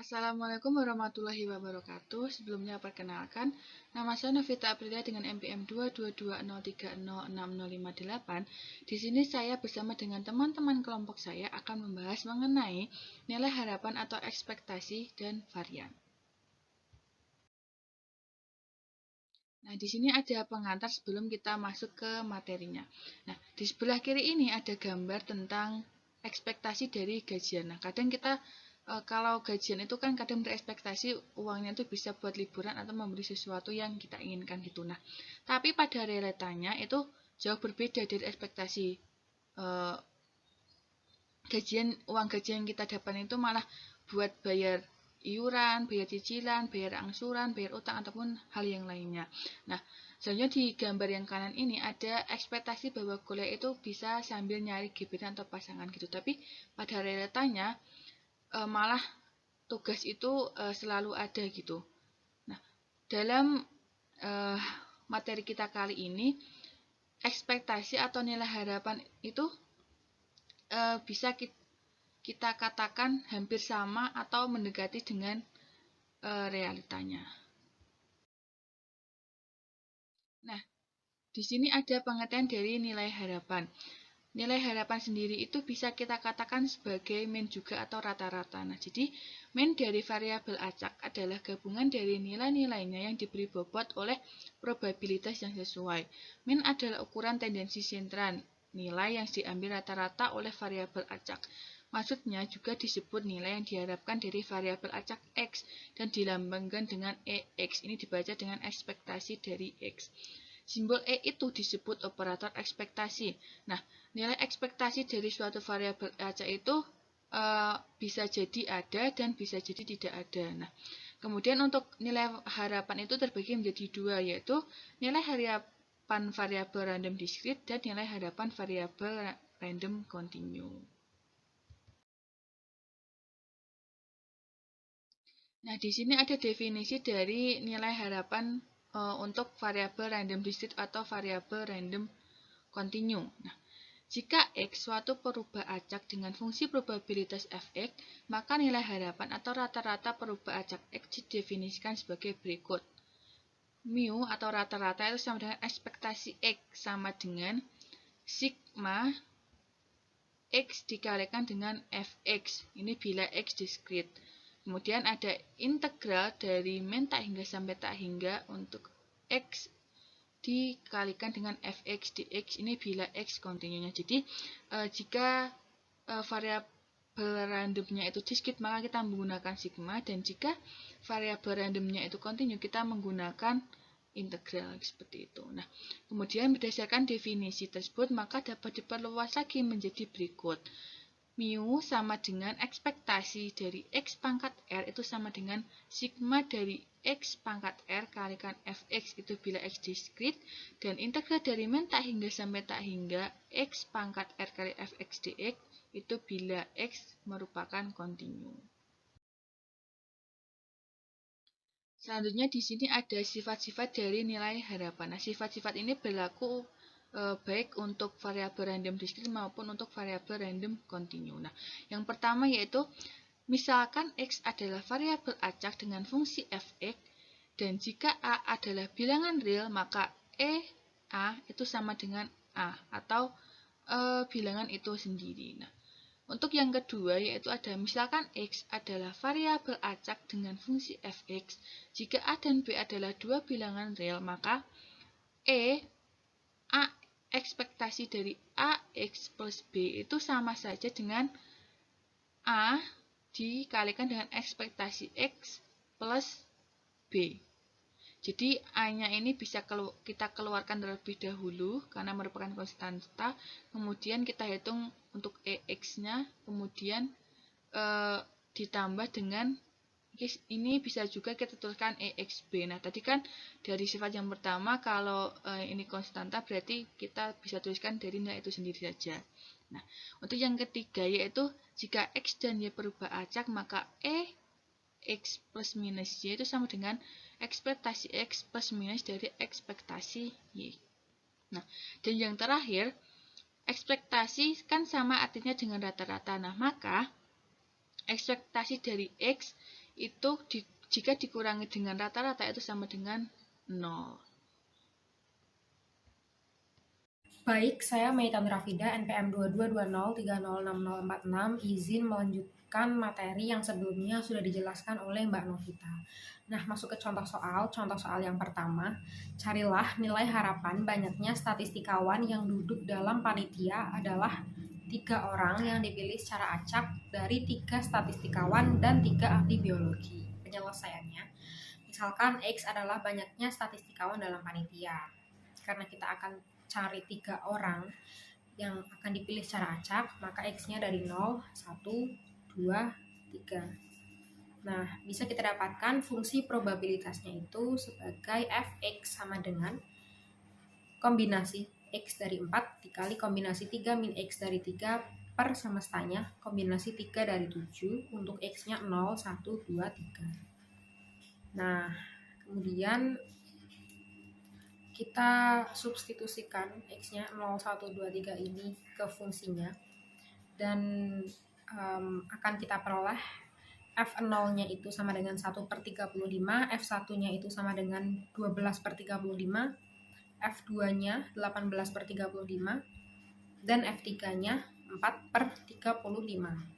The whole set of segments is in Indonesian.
Assalamualaikum warahmatullahi wabarakatuh. Sebelumnya perkenalkan, nama saya Novita Aprilia dengan NPM 22203066058. Di sini saya bersama dengan teman-teman kelompok saya akan membahas mengenai nilai harapan atau ekspektasi dan varian. Nah, di sini ada pengantar sebelum kita masuk ke materinya. Nah, di sebelah kiri ini ada gambar tentang ekspektasi dari gajian. Nah, kadang kita kalau gajian itu kan kadang berekspektasi uangnya itu bisa buat liburan atau membeli sesuatu yang kita inginkan gitu. Nah, tapi pada realitanya itu jauh berbeda dari ekspektasi. Uang gajian yang kita dapat itu malah buat bayar iuran, bayar cicilan, bayar angsuran, bayar utang ataupun hal yang lainnya. Nah, selanjutnya di gambar yang kanan ini ada ekspektasi bahwa kuliah itu bisa sambil nyari gebetan atau pasangan gitu. Tapi pada realitanya malah tugas itu selalu ada gitu. Nah, dalam materi kita kali ini, ekspektasi atau nilai harapan itu bisa kita katakan hampir sama atau mendekati dengan realitanya. Nah, di sini ada pengertian dari nilai harapan. Nilai harapan sendiri itu bisa kita katakan sebagai mean juga atau rata-rata. Nah, jadi mean dari variabel acak adalah gabungan dari nilai-nilainya yang diberi bobot oleh probabilitas yang sesuai. Mean adalah ukuran tendensi sentral, nilai yang diambil rata-rata oleh variabel acak. Maksudnya juga disebut nilai yang diharapkan dari variabel acak X dan dilambangkan dengan EX. Ini dibaca dengan ekspektasi dari X. Simbol E itu disebut operator ekspektasi. Nah, nilai ekspektasi dari suatu variabel acak itu bisa jadi ada dan bisa jadi tidak ada. Nah, kemudian untuk nilai harapan itu terbagi menjadi dua, yaitu nilai harapan variabel random discrete dan nilai harapan variabel random continue. Nah, di sini ada definisi dari nilai harapan untuk variabel random discrete atau variabel random continue. Nah, jika X suatu perubah acak dengan fungsi probabilitas Fx, maka nilai harapan atau rata-rata perubah acak X didefinisikan sebagai berikut. Mu atau rata-rata itu sama dengan ekspektasi X sama dengan sigma X dikalikan dengan Fx. Ini bila X discrete. Kemudian ada integral dari min tak hingga sampai tak hingga untuk X dikalikan dengan fx dx ini bila x kontinunya. Jadi jika variabel randomnya itu discrete maka kita menggunakan sigma, dan jika variabel randomnya itu kontinu kita menggunakan integral seperti itu. Nah, kemudian berdasarkan definisi tersebut maka dapat diperluas lagi menjadi berikut. Mu sama dengan ekspektasi dari X pangkat R itu sama dengan sigma dari X pangkat R kalikan Fx itu bila X discrete, dan integral dari min tak hingga sampai tak hingga X pangkat R kali Fx dx itu bila X merupakan kontinu. Selanjutnya di sini ada sifat-sifat dari nilai harapan. Nah, sifat-sifat ini berlaku baik untuk variabel random discrete maupun untuk variabel random continue. Nah, yang pertama yaitu misalkan X adalah variabel acak dengan fungsi Fx, dan jika A adalah bilangan real maka A itu sama dengan A atau bilangan itu sendiri. Nah, untuk yang kedua yaitu ada misalkan X adalah variabel acak dengan fungsi Fx. Jika A dan B adalah dua bilangan real maka A ekspektasi dari AX plus B itu sama saja dengan A dikalikan dengan ekspektasi X plus B. Jadi A-nya ini bisa kita keluarkan terlebih dahulu karena merupakan konstanta. Kemudian kita hitung untuk EX-nya, kemudian ditambah dengan ini bisa juga kita tuliskan EXB. Nah, tadi kan dari sifat yang pertama kalau ini konstanta berarti kita bisa tuliskan dari nilai itu sendiri saja. Nah, untuk yang ketiga yaitu jika X dan Y berubah acak maka X plus minus Y itu sama dengan ekspektasi X plus minus dari ekspektasi Y. Nah, dan yang terakhir ekspektasi kan sama artinya dengan rata-rata. Nah, maka ekspektasi dari X itu jika dikurangi dengan rata-rata itu sama dengan 0. Baik, saya Meitan Rafida, NPM 2220306046, izin melanjutkan materi yang sebelumnya sudah dijelaskan oleh Mbak Novita. Nah, masuk ke contoh soal. Contoh soal yang pertama, carilah nilai harapan banyaknya statistikawan yang duduk dalam panitia adalah 3 orang yang dipilih secara acak dari 3 statistikawan dan 3 ahli biologi. Penyelesaiannya, misalkan X adalah banyaknya statistikawan dalam panitia. Karena kita akan cari 3 orang yang akan dipilih secara acak, maka X-nya dari 0, 1, 2, 3. Nah, bisa kita dapatkan fungsi probabilitasnya itu sebagai fx sama dengan kombinasi X dari 4 dikali kombinasi 3 min X dari 3 per semestanya kombinasi 3 dari 7 untuk X-nya 0, 1, 2, 3. Nah, kemudian kita substitusikan X-nya 0, 1, 2, 3 ini ke fungsinya dan akan kita peroleh F0-nya itu sama dengan 1 per 35, F1-nya itu sama dengan 12 per 35, F2-nya 18 per 35, dan F3-nya 4 per 35.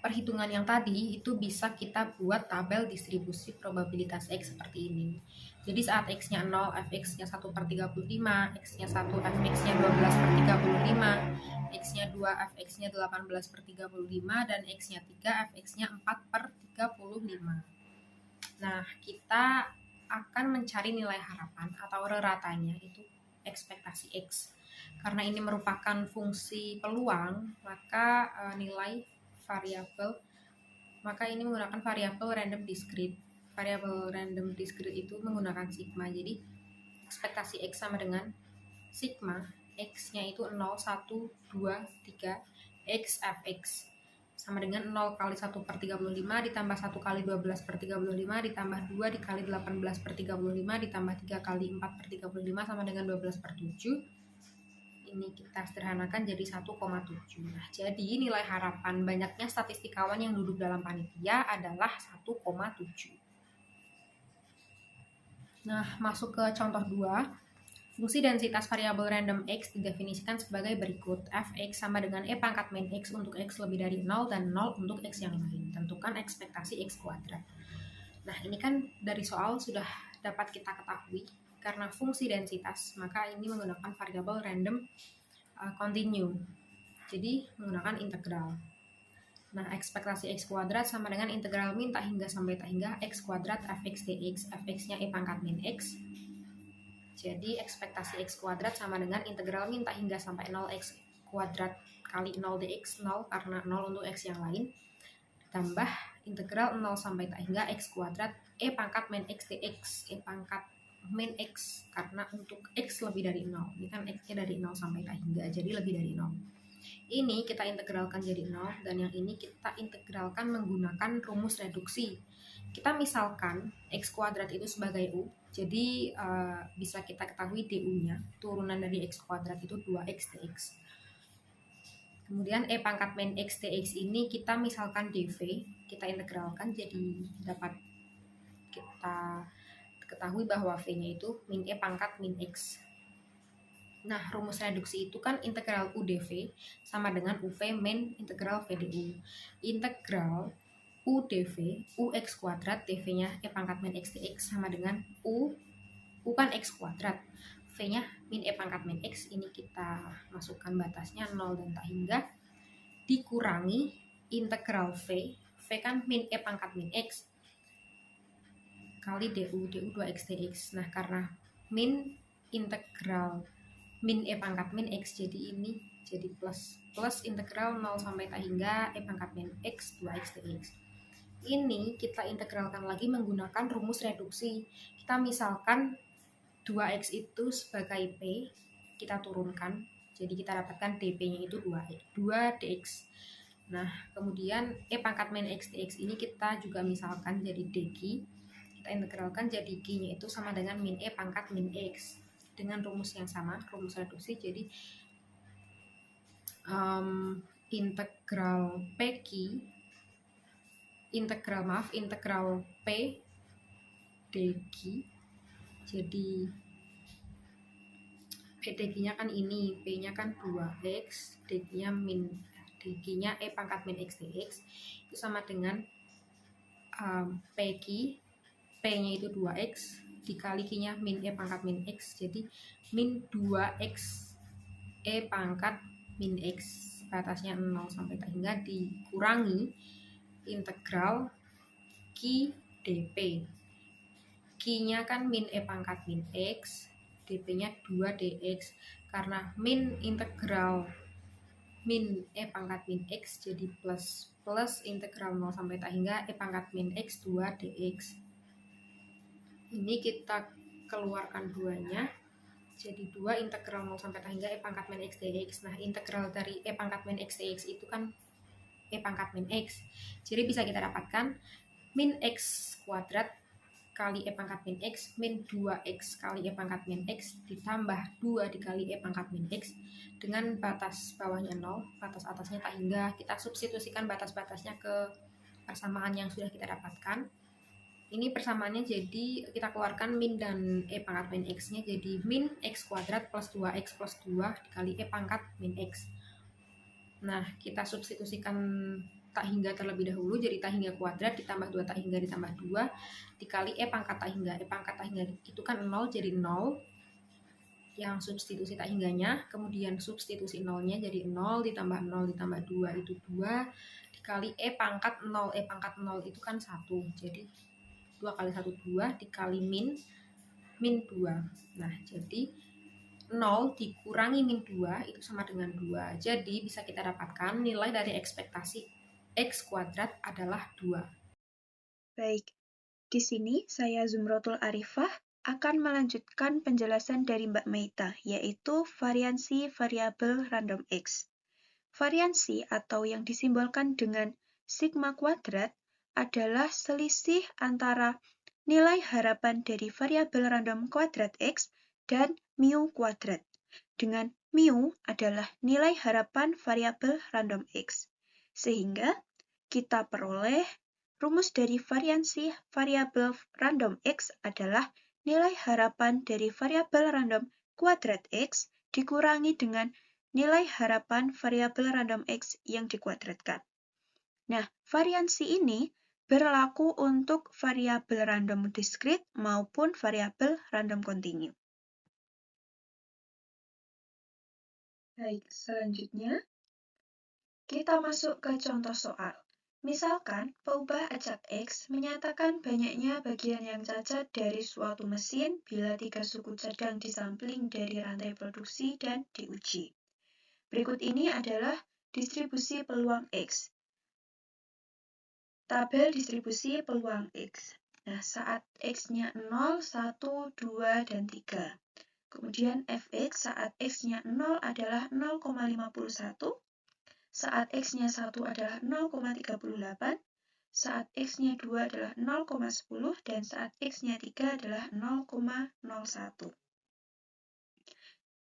Perhitungan yang tadi itu bisa kita buat tabel distribusi probabilitas X seperti ini. Jadi saat X-nya 0, Fx-nya 1 per 35, X-nya 1, Fx-nya 12 per 35, X-nya 2, Fx-nya 18 per 35, dan X-nya 3, Fx-nya 4 per 35. Nah, kita akan mencari nilai harapan atau ratanya itu ekspektasi X. Karena ini merupakan fungsi peluang, maka nilai variabel, maka ini menggunakan variabel random discrete. Variabel random discrete itu menggunakan sigma. Jadi ekspektasi X sama dengan sigma X-nya itu 0, 1, 2, 3 X fx sama dengan 0 kali 1 per 35 ditambah 1 kali 12 per 35 ditambah 2 dikali 18 per 35 ditambah 3 kali 4 per 35 sama dengan 12 per 7. Ini kita sederhanakan jadi 1,7. Nah, jadi nilai harapan banyaknya statistikawan yang duduk dalam panitia adalah 1,7. Nah, masuk ke contoh 2. Fungsi densitas variabel random X didefinisikan sebagai berikut. Fx sama dengan E pangkat min X untuk X lebih dari 0 dan 0 untuk X yang lain. Tentukan ekspektasi X kuadrat. Nah, ini kan dari soal sudah dapat kita ketahui. Karena fungsi densitas, maka ini menggunakan variabel random continue. Jadi, menggunakan integral. Nah, ekspektasi X kuadrat sama dengan integral min tak hingga sampai tak hingga X kuadrat Fx dx. Fx-nya E pangkat min X. Jadi ekspektasi X kuadrat sama dengan integral min tak hingga sampai 0 X kuadrat kali 0 dx, 0 karena 0 untuk X yang lain, tambah integral 0 sampai tak hingga X kuadrat E pangkat min X dx. E pangkat min X karena untuk X lebih dari 0. Ini kan X-nya dari 0 sampai tak hingga, jadi lebih dari 0. Ini kita integralkan jadi 0, dan yang ini kita integralkan menggunakan rumus reduksi. Kita misalkan X kuadrat itu sebagai U, jadi bisa kita ketahui DU-nya, turunan dari X kuadrat itu 2X dx. Kemudian E pangkat min X dx ini kita misalkan dV, kita integralkan jadi dapat kita ketahui bahwa V-nya itu min E pangkat min X. Nah, rumus reduksi itu kan integral U dV sama dengan UV min integral V du. Integral U dV, UX kuadrat, dV-nya E pangkat min X dx sama dengan U kan X kuadrat. V-nya min E pangkat min X, ini kita masukkan batasnya 0 dan tak hingga, dikurangi integral V kan min E pangkat min X, kali du 2x dx. Nah, karena min integral min E pangkat min X, jadi ini jadi plus integral 0 sampai tak hingga E pangkat min X 2x dx. Ini kita integralkan lagi menggunakan rumus reduksi. Kita misalkan 2x itu sebagai P, kita turunkan, jadi kita dapatkan dP-nya itu 2 dx. Nah, kemudian E pangkat min X dx ini kita juga misalkan jadi dq, kita integralkan jadi Q-nya itu sama dengan min E pangkat min X dengan rumus yang sama, rumus reduksi. Jadi integral P dq. Jadi P dq-nya kan ini, P-nya kan 2x, dq-nya E pangkat min X dx, itu sama dengan P-nya itu 2x, dikali Q-nya min E pangkat min X, jadi min 2x E pangkat min X, batasnya 0 sampai hingga dikurangi integral Q dp. Q-nya kan min E pangkat min X, dp-nya 2 dx, karena min integral min E pangkat min X jadi plus integral 0 sampai hingga E pangkat min X 2 dx. Ini kita keluarkan duanya, jadi 2 integral 0 sampai hingga E pangkat min X dx. Nah, integral dari E pangkat min X dx itu kan E pangkat min X, jadi bisa kita dapatkan min X kuadrat kali E pangkat min X min 2X kali E pangkat min X ditambah 2 dikali E pangkat min X dengan batas bawahnya 0, batas atasnya tak hingga. Kita substitusikan batas-batasnya ke persamaan yang sudah kita dapatkan. Ini persamaannya jadi kita keluarkan min dan E pangkat min X-nya jadi min X kuadrat plus 2X plus 2 dikali E pangkat min X. Nah, kita substitusikan tak hingga terlebih dahulu, jadi tak hingga kuadrat ditambah 2 tak hingga ditambah 2 dikali E pangkat tak hingga. E pangkat tak hingga itu kan 0, jadi 0 yang substitusi tak hingganya, kemudian substitusi nolnya jadi 0 ditambah 0 ditambah 2 itu 2 dikali E pangkat 0. E pangkat 0 itu kan 1, jadi 2 kali 1 2 dikali min 2. Nah, jadi 0 dikurangi min 2 itu sama dengan 2. Jadi bisa kita dapatkan nilai dari ekspektasi X kuadrat adalah 2. Baik, di sini saya Zumrotul Arifah akan melanjutkan penjelasan dari Mbak Meita, yaitu variansi variabel random X. Variansi atau yang disimbolkan dengan sigma kuadrat adalah selisih antara nilai harapan dari variabel random kuadrat X dan mu kuadrat, dengan mu adalah nilai harapan variabel random X. Sehingga kita peroleh rumus dari variansi variabel random X adalah nilai harapan dari variabel random kuadrat X dikurangi dengan nilai harapan variabel random X yang dikuadratkan. Nah, variansi ini berlaku untuk variabel random diskrit maupun variabel random kontinu. Baik, selanjutnya kita masuk ke contoh soal. Misalkan, peubah acak X menyatakan banyaknya bagian yang cacat dari suatu mesin bila 3 suku cadang disampling dari rantai produksi dan diuji. Berikut ini adalah distribusi peluang X. Tabel distribusi peluang X. Nah, saat X-nya 0, 1, 2, dan 3. Kemudian Fx saat X-nya 0 adalah 0,51. Saat X-nya 1 adalah 0,38, saat X-nya 2 adalah 0,10, dan saat X-nya 3 adalah 0,01.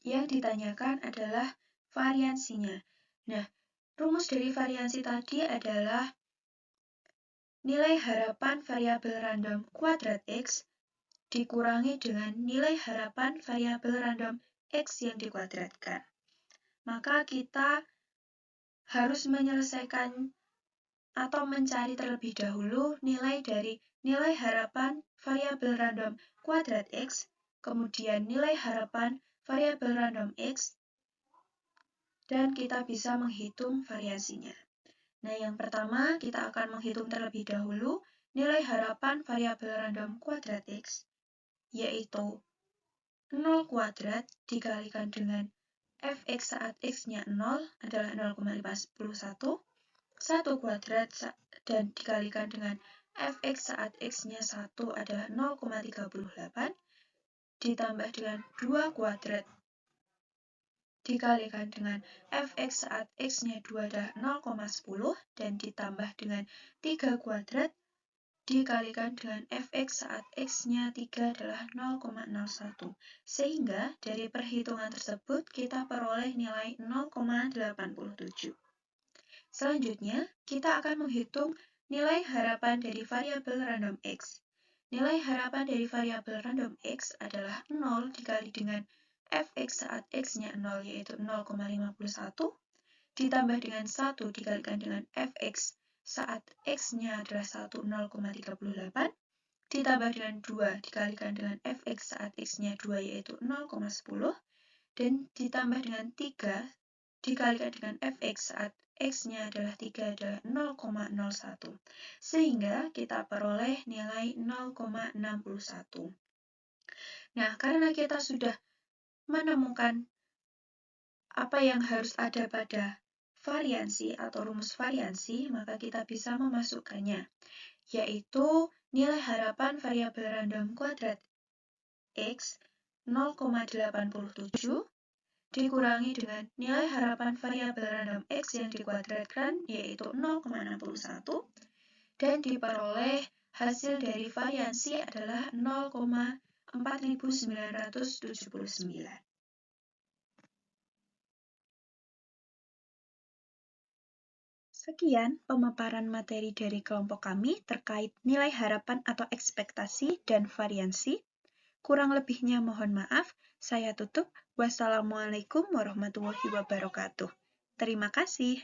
Yang ditanyakan adalah variansinya. Nah, rumus dari variansi tadi adalah nilai harapan variabel random kuadrat X dikurangi dengan nilai harapan variabel random X yang dikuadratkan. Maka kita harus menyelesaikan atau mencari terlebih dahulu nilai dari nilai harapan variabel random kuadrat X, kemudian nilai harapan variabel random X, dan kita bisa menghitung variasinya. Nah, yang pertama kita akan menghitung terlebih dahulu nilai harapan variabel random kuadrat X, yaitu 0 kuadrat dikalikan dengan Fx saat X-nya 0 adalah 0,51, 1 kuadrat dan dikalikan dengan Fx saat X-nya 1 adalah 0,38, ditambah dengan 2 kuadrat dikalikan dengan Fx saat X-nya 2 adalah 0,10, dan ditambah dengan 3 kuadrat dikalikan dengan Fx saat X-nya 3 adalah 0,01. Sehingga dari perhitungan tersebut kita peroleh nilai 0,87. Selanjutnya, kita akan menghitung nilai harapan dari variabel random X. Nilai harapan dari variabel random X adalah 0 dikali dengan fx saat X-nya 0 yaitu 0,51 ditambah dengan 1 dikalikan dengan fx saat X-nya adalah 1, 0,38 ditambah dengan 2 dikalikan dengan fx saat X-nya 2 yaitu 0,10 dan ditambah dengan 3 dikalikan dengan fx saat X-nya adalah 3 adalah 0,01 sehingga kita peroleh nilai 0,61. Nah, karena kita sudah menemukan apa yang harus ada pada variansi atau rumus variansi, maka kita bisa memasukkannya, yaitu nilai harapan variabel random kuadrat X 0,87 dikurangi dengan nilai harapan variabel random X yang dikuadratkan yaitu 0,61 dan diperoleh hasil dari variansi adalah 0,4979. Sekian pemaparan materi dari kelompok kami terkait nilai harapan atau ekspektasi dan variansi. Kurang lebihnya mohon maaf. Saya tutup. Wassalamualaikum warahmatullahi wabarakatuh. Terima kasih.